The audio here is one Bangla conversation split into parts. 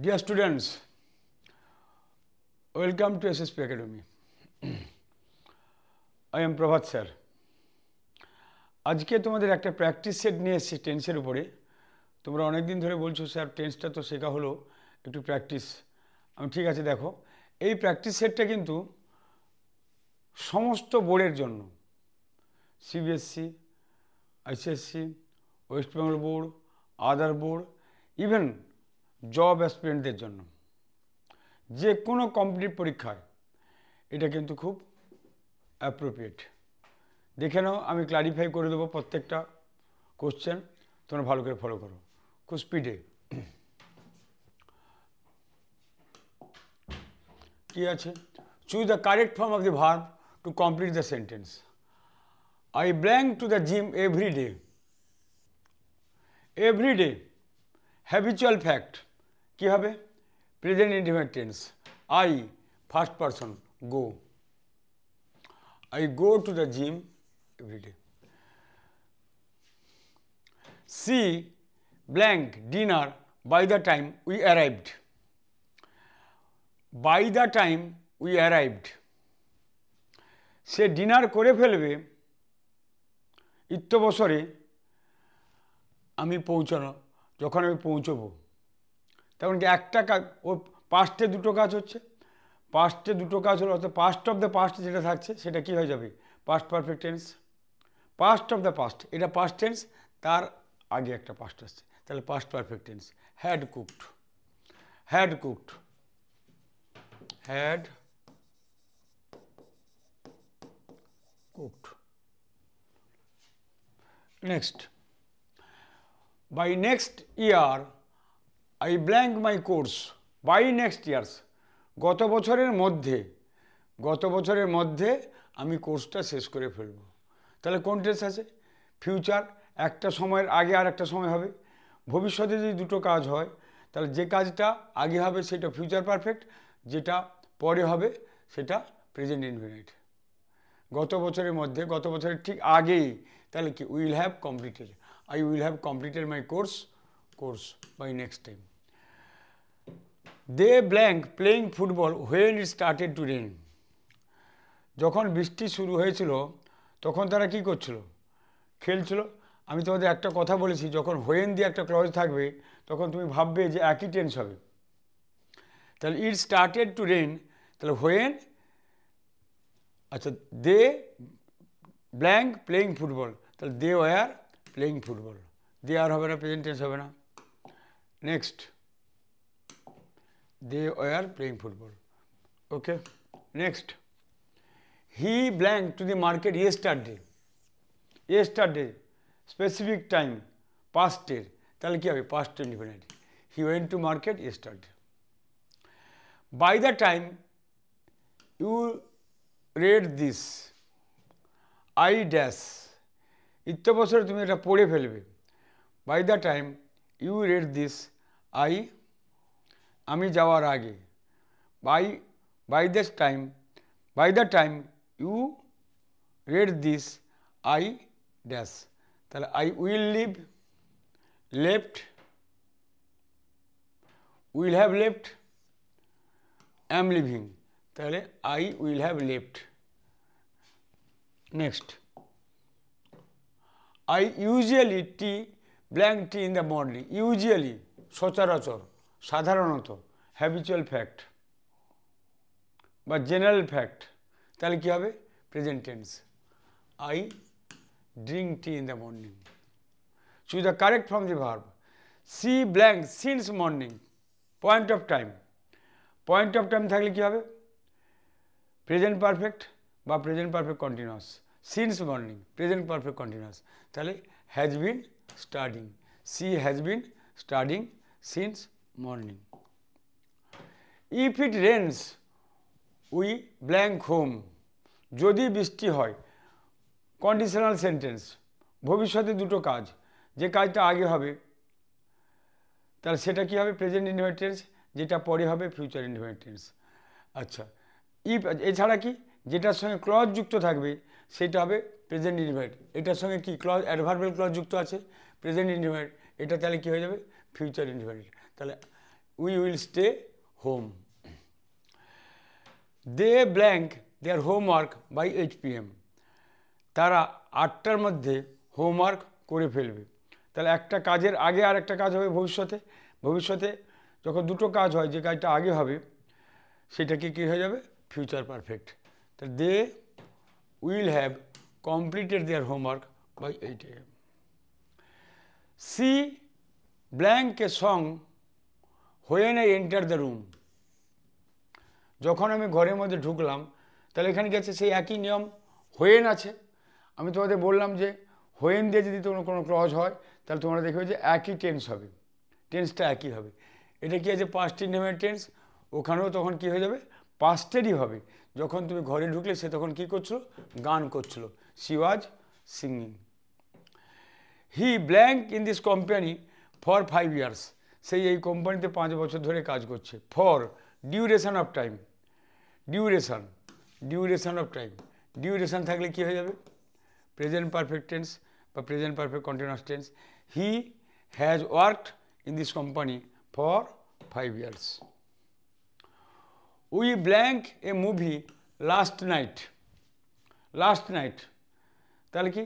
Dear students, welcome to SSP Academy. I am Prabhat sir. আজকে তোমাদের একটা প্র্যাকটিস সেট নিয়ে এসেছি টেন্সের উপরে। তোমরা অনেক দিন ধরে বলছো স্যার টেন্সটা তো শেখা হলো, একটু প্র্যাকটিস। আমি ঠিক আছে, দেখো এই প্র্যাকটিস সেটটা কিন্তু সমস্ত বোর্ডের জন্য, CBSE, ICSE, West Bengal board, other board, even job অ্যাসপিরেন্টদের জন্য, যে কোনো কম্পিটিটিভ পরীক্ষায় এটা কিন্তু খুব অ্যাপ্রোপ্রিয়েট। দেখে নাও, আমি ক্লারিফাই করে দেবো প্রত্যেকটা কোশ্চেন, তোমরা ভালো করে ফলো করো খুব স্পিডে। কি আছে? Choose the correct form of the verb to complete the sentence. I blank to the gym every day. Every day habitual fact কী হবে? Present indefinite tense. I first person go. I go to the gym every day. See blank dinner by the time we arrived. By the time we arrived. Say dinner করে ফেলবে ইত্যবসরে আমি পৌঁছানো, যখন আমি পৌঁছবো। তখন কি একটা কাজ, ও পাস্টে দুটো কাজ হচ্ছে, পাস্টে দুটো কাজ হলো, অর্থাৎ পাস্ট অফ দ্য পাস্ট যেটা থাকছে সেটা কি হয়ে যাবে? Past perfect tense. Past of the past এটা পাস্ট টেন্স, তার আগে একটা পাস্ট আসছে, তাহলে past perfect tense. Had cooked, had cooked, had cooked. Next, by next year I blank my course. By next years গত বছরের মধ্যে আমি কোর্সটা শেষ করে ফেলব। তাহলে কোন টেন্স আছে? ফিউচার, একটা সময়ের আগে আর একটা সময় হবে। ভবিষ্যতে যদি দুটো কাজ হয় তাহলে যে কাজটা আগে হবে সেটা ফিউচার পারফেক্ট, যেটা পরে হবে সেটা প্রেজেন্ট ইনডিফিনিট। গত বছরের মধ্যে, গত বছরের ঠিক আগেই, তাহলে কি? Will have completed. I will have completed my course by next time. They blank playing football when it started to rain. যখন বৃষ্টি শুরু হয়েছিল তখন তারা কি করছিল? খেলছিল। আমি তোমাদের একটা কথা বলেছি, যখন হোয়েন দিয়ে একটা ক্লজ থাকবে তখন তুমি ভাববে যে একই টেন্স হবে। তাহলে ইট স্টার্টেড টু রেন, তাহলে হোয়েন, আচ্ছা দে ব্ল্যাঙ্ক প্লেয়িং ফুটবল, তাহলে দে ওয়ার প্লেয়িং ফুটবল। দে আর হবে না, প্রেজেন্ট টেন্স হবে না। Next, they were playing football. Okay, next, he blank to the market yesterday. Yesterday specific time, past এর, তাহলে কি হবে? past indefinite. He went to market yesterday. By the time you read this, I dash, ইত্যবসরে তুমি এটা পড়ে ফেলবে। By the time you read this, আমি যাওয়ার আগে, by the time you read this, I dash, তাহলে I will leave, left, will have left, am living, তাহলে I will have left. Next, I usually blank tea in the morning. Usually সচরাচর, সাধারণত, হ্যাবিচুয়াল ফ্যাক্ট বা জেনারেল ফ্যাক্ট, তাহলে কী হবে? Present tense. I drink tea in the morning. Choose the correct from the verb. She blank since morning. Point of time, point of time থাকলে কী হবে? প্রেজেন্ট পারফেক্ট বা present perfect continuous. Since morning present perfect continuous, তাহলে has been studying. She has been studying since morning. If it rains, we blank home. যদি বৃষ্টি হয়, কন্ডিশনাল সেন্টেন্স, ভবিষ্যতে দুটো কাজ, যে কাজটা আগে হবে তাহলে সেটা কি হবে? প্রেজেন্ট ইনডিফিনিট টেন্স, যেটা পরে হবে ফিউচার ইনডিফিনিট টেন্স। আচ্ছা, ইফ এছাড়া কি? যেটার সঙ্গে ক্লজ যুক্ত থাকবে সেটা হবে প্রেজেন্ট ইনডিফিনিট। এটার সঙ্গে কি ক্লজ, অ্যাডভার্বিয়াল ক্লজ যুক্ত আছে, প্রেজেন্ট ইনডিফিনিট, এটা তাহলে কি হয়ে যাবে? Future indefinite. তাহলে we will stay home. They blank their homework by 8 p.m. তারা 8টার মধ্যে হোমওয়ার্ক করে ফেলবে। তাহলে একটা কাজের আগে আর একটা কাজ হবে ভবিষ্যতে। ভবিষ্যতে যখন দুটো কাজ হয়, যে কাজটা আগে হবে সেটাকে কী হয়ে যাবে? Future perfect. তা they will have completed their homework by 8 a.m. She blank a song when I enter the room. যখন আমি ঘরের মধ্যে ঢুকলাম, তাহলে এখানে কি আছে? সেই একই নিয়ম, হোয়েন আছে। আমি তোমাদের বললাম যে হোয়েন দিয়ে যদি তোমার কোনো ক্লজ হয় তাহলে তোমরা দেখবে যে একই টেন্স হবে, টেন্সটা একই হবে। এটা কি আছে? Past indefinite tense. ওখানেও তখন কি হয়ে যাবে? পাস্টেরই হবে। যখন তুমি ঘরে ঢুকলে সে তখন কি করছিল? গান করছিল। She was singing. He blank in this company for 5 years। সেই এই কোম্পানিতে 5 বছর ধরে কাজ করছে। For duration of time, duration of time. Duration থাকলে কি হয়ে যাবে? প্রেজেন্ট পারফেক্ট টেন্স বা present perfect continuous tense. He has worked in this company for 5 years। We blank A movie last night. Last night তাহলে কি?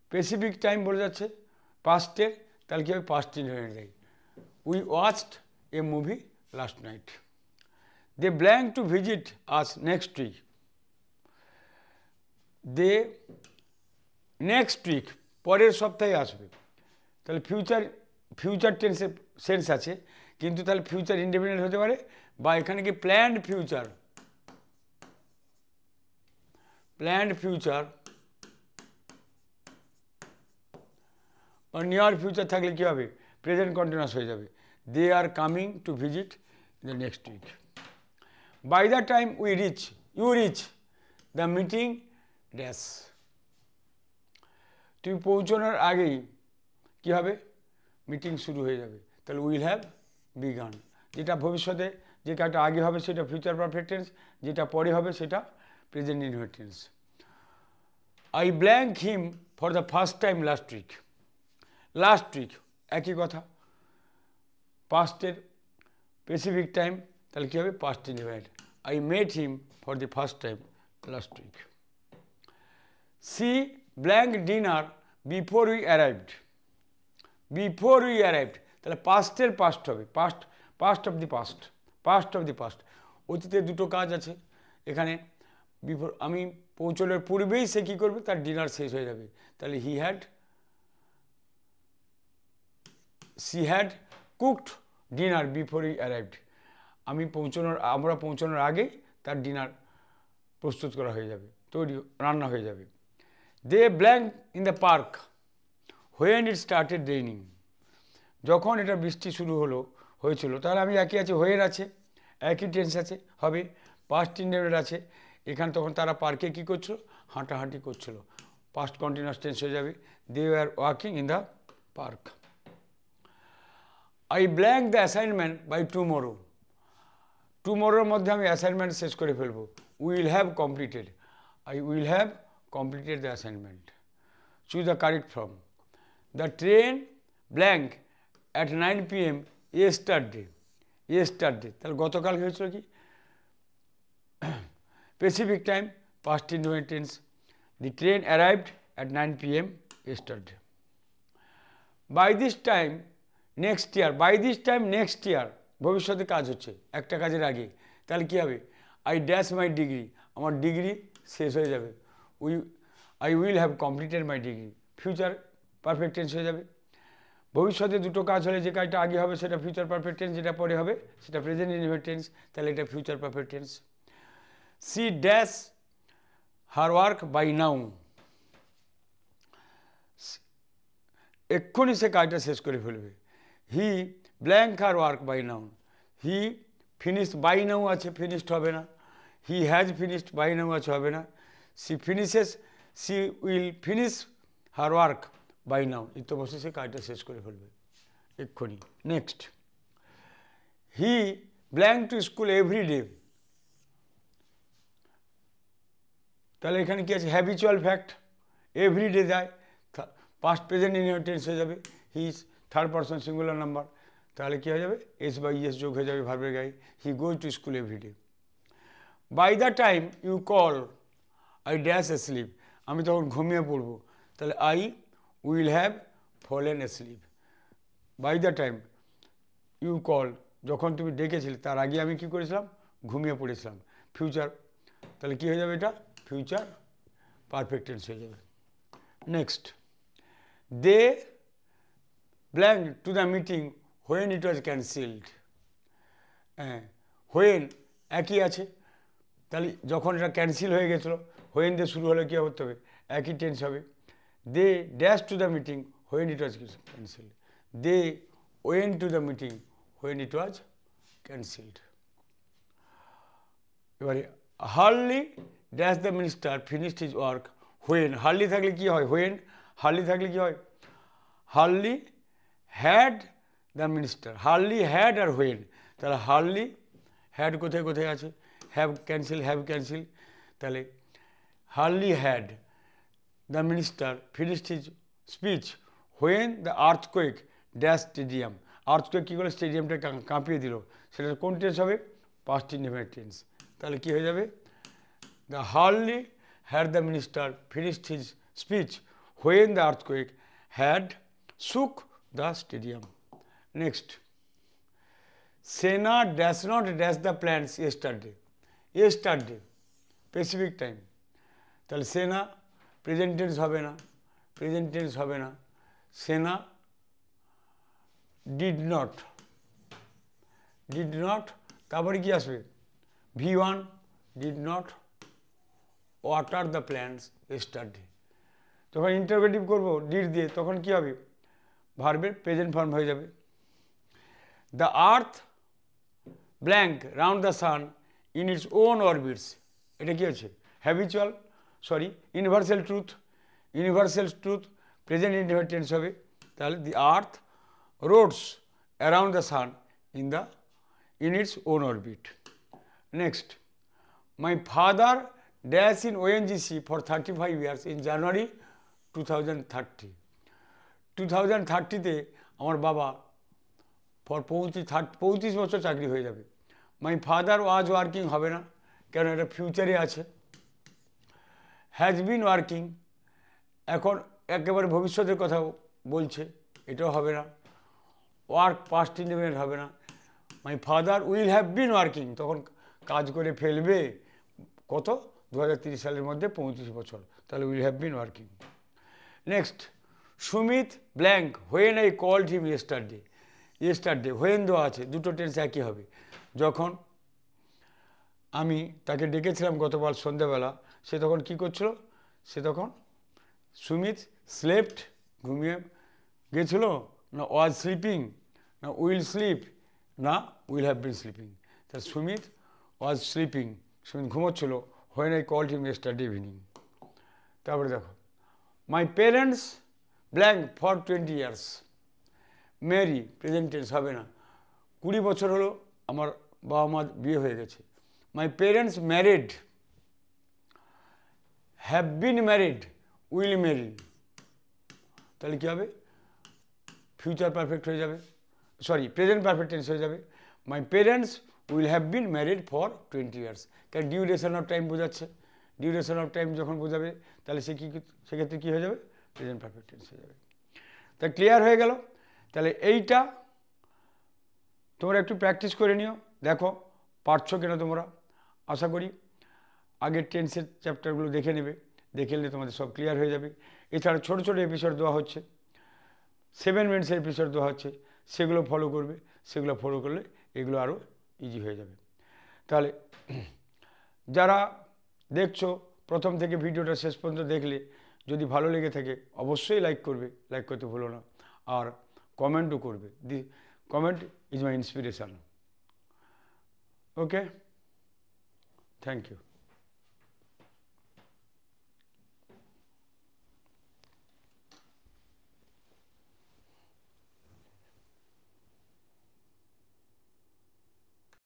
স্পেসিফিক টাইম বলে যাচ্ছে পাস্টের, তাহলে কি হবে? Past indefinite. We watched a movie last night. They blank to visit us next week. They next week পরের সপ্তাহে আসবে। তাহলে ফিউচার টেন্সের সেন্স আছে, কিন্তু তাহলে ফিউচার ইনডেফিনিট হতে পারে, বা এখানে কি প্ল্যান্ড ফিউচার, বা নিয়ার ফিউচার থাকলে কী হবে? প্রেজেন্ট কন্টিনিউয়াস হয়ে যাবে। They are coming to visit the next week. By the time you reach the meeting dash. তুমি পৌঁছানোর আগেই কী হবে? মিটিং শুরু হয়ে যাবে। তাহলে উইল হ্যাভ বিগান। যেটা ভবিষ্যতে যে কাজটা আগে হবে সেটা ফিউচার পারফেক্ট টেন্স, যেটা পরে হবে সেটা present indefinite tense. I blank him for the first time last week. Last week একই কথা, পাস্টের স্পেসিফিক টাইম, তাহলে কী হবে? Past indefinite. I met him for the first time last week. She blank dinner before we arrived. Before we arrived তাহলে পাস্টের পাস্ট হবে, পাস্ট অফ দি পাস্ট। অতীতে দুটো কাজ আছে এখানে। বিফোর আমি পৌঁছানোর পূর্বেই সে কী করবে? তার ডিনার শেষ হয়ে যাবে। তাহলে she had cooked dinner before he arrived। আমরা পৌঁছানোর আগেই তার ডিনার প্রস্তুত করা হয়ে যাবে, রান্না হয়ে যাবে। They blank in the park when it started raining. যখন এটা বৃষ্টি শুরু হয়েছিল, তাহলে আমি একই আছে, হোয়েন আছে, একই টেন্স আছে, হবে পাস্ট ইনডেফিনিট আছে। এখানে তখন তারা পার্কে কী করছিল? হাঁটাহাঁটি করছিল। পাস্ট কন্টিনিউয়াস টেন্স হয়ে যাবে। They are walking in the park. I blank the assignment by tomorrow. টুমোরোর মধ্যে আমি অ্যাসাইনমেন্ট শেষ করে ফেলবো। Will have completed. I will have completed the assignment. Choose the correct form. The train blank at 9 p.m. yesterday। তাহলে গতকাল হয়েছিল কি? Specific time past indefinite tense. The train arrived at 9 p.m. yesterday। By this time next year ভবিষ্যতে কাজ হচ্ছে একটা কাজের আগে, তাহলে কী হবে? I dash my degree. আমার ডিগ্রি শেষ হয়ে যাবে। I will have completed my degree. Future perfect tense হয়ে যাবে। ভবিষ্যতে দুটো কাজ হলে যে কাজটা আগে হবে সেটা ফিউচার পারফেক্ট টেন্স, যেটা পরে হবে সেটা প্রেজেন্ট ইনডেফিনিট টেন্স, তাহলে এটা future perfect tense. She dash her work by now. এক্ষুনি সে কাজটা শেষ করে ফেলবে। He blank her work by now. He finished by now আছে, ফিনিশড হবে না। He has finished by now আছে, হবে না। She will finish her work by now. তো বসে সে কাজটা শেষ করে ফেলবে এক্ষুনি। Next, he blank to school every day. তাহলে এখানে কি আছে? হ্যাবিচুয়াল ফ্যাক্ট, এভরি ডে যায়, পাস্ট প্রেজেন্ট ইনডেফিনিট টেন্স হয়ে যাবে। He third person singular number, তাহলে কী হয়ে যাবে, এস বাই ইএস যোগ হয়ে যাবে ভার্বের গায়ে। He goes to school everyday. By the time you call I dash sleep, আমি তখন ঘুমিয়ে পড়বো, তাহলে I will have fallen sleep. By the time you call, যখন তুমি ডেকেছিলে তার আগে আমি কি করেছিলাম, ঘুমিয়ে পড়েছিলাম। ফিউচার, তাহলে কী হয়ে যাবে, এটা ফিউচার পারফেক্ট টেন্স হয়ে যাবে। Next, they blank to the meeting when it was cancelled. হ্যাঁ, হোয়েন একই আছে, তাহলে যখন এটা ক্যান্সেল হয়ে গেছিলো, হোয়েন দিয়ে শুরু হলে কী করতে হবে, একই টেন্স হবে। They dash to the meeting when it was cancelled. They went to the meeting when it was cancelled. এবারে হার্লি dash the minister finished his work when. হার্লি থাকলে কী হয়, হোয়েন। হার্লি থাকলে কী হয়, হার্লি হ্যাড দ্য মিনিস্টার। হার্লি হ্যাড আর হোয়েন, তাহলে হার্লি হ্যাড কোথায় কোথায় আছে, হ্যাভ ক্যান্সেল, তাহলে হার্লি had the minister finished his speech when the earthquake dash stadium. Earthquake কী করে স্টেডিয়ামটা কাঁপিয়ে দিল, সেটা কোন টেন্স হবে, পাস্ট ইনডেফিনিট টেন্স। তাহলে কী হয়ে যাবে, দ্য হার্লি had the minister finished his speech when the earthquake had shook the stadium. Next, সেনা dash not dash the plants yesterday. Yesterday specific time, তাহলে সেনা প্রেজেন্ট টেন্স হবে না, প্রেজেন্ট টেন্স হবে না। সেনা ডিড নট, তারপরে কি আসবে, V1 did not water the plants yesterday. তখন ইন্টারোগেটিভ করবো ডিড দিয়ে, তখন কি হবে, ভার্বের প্রেজেন্ট ফর্ম হয়ে যাবে। The earth blank round the sun in its own orbits. এটা কি আছে, habitual universal truth present indefinite tense হবে। তাহলে the earth rotates around the sun in its own orbit. Next, my father dash in ONGC for 35 years in January 2030। 2030-তে আমার বাবা ফর 35 বছর চাকরি হয়ে যাবে। মাই ফাদার ওয়াজ ওয়ার্কিং হবে না, কেন এটা ফিউচারে আছে। হ্যাজ বিন ওয়ার্কিং, এখন একেবারে ভবিষ্যতের কথা বলছে, এটাও হবে না। ওয়ার্ক পাস্ট ইনডেফিনিট হবে না। My father will have been working, তখন কাজ করে ফেলবে কত, 2030 সালের মধ্যে 35 বছর, তাহলে will have been working. Next, Sumit blank when I called him yesterday. Yesterday when দেওয়া আছে, দুটো টেন্স একই হবে। যখন আমি তাকে ডেকেছিলাম গতকাল সন্ধ্যাবেলা, সে তখন কি করছিল, সে তখন সুমিত স্লেপ্ট ঘুমিয়ে গেছিল, না ওয়াজ স্লিপিং, না উইল স্লিপ, না উইল হ্যাভ বিন স্লিপিং। তা সুমিত ওয়াজ স্লিপিং, সুমিত ঘুমোচ্ছিল, when I called him yesterday evening. তারপরে দেখো, my parents blank for 20 years married, present tense হবে না, 20 বছর হলো আমার বাবা মা বিয়ে হয়ে গেছে। My parents married, have been married, will Mary, তাহলে কী হবে, ফিউচার পারফেক্ট হয়ে যাবে, প্রেজেন্ট পারফেক্ট টেন্স হয়ে যাবে। My parents will have bin married for 20 years, কারণ ডিউরেশন অফ টাইম বোঝাচ্ছে। ডিউরেশন অফ টাইম যখন বোঝাবে, তাহলে সেক্ষেত্রে কী হয়ে যাবে, প্রেজেন্ট পারফেক্ট টেন্স হয়ে যাবে। তা ক্লিয়ার হয়ে গেল। তাহলে এইটা তোমরা একটু প্র্যাকটিস করে নিও, দেখো পারছো কিনা তোমরা। আশা করি আগের টেন্সের চ্যাপ্টারগুলো দেখে নেবে, দেখে নিলে তোমাদের সব ক্লিয়ার হয়ে যাবে। এছাড়া ছোটো ছোটো এপিসোড দেওয়া হচ্ছে, 7 মিনিটসের এপিসোড দেওয়া হচ্ছে, সেগুলো ফলো করবে। সেগুলো ফলো করলে এগুলো আরও ইজি হয়ে যাবে। তাহলে যারা দেখছো প্রথম থেকে ভিডিওটা শেষ পর্যন্ত দেখলে, যদি ভালো লেগে থাকে অবশ্যই লাইক করবে, লাইক করতে ভুলো না, আর কমেন্টও করবে। The comment is my inspiration. Okay, thank you.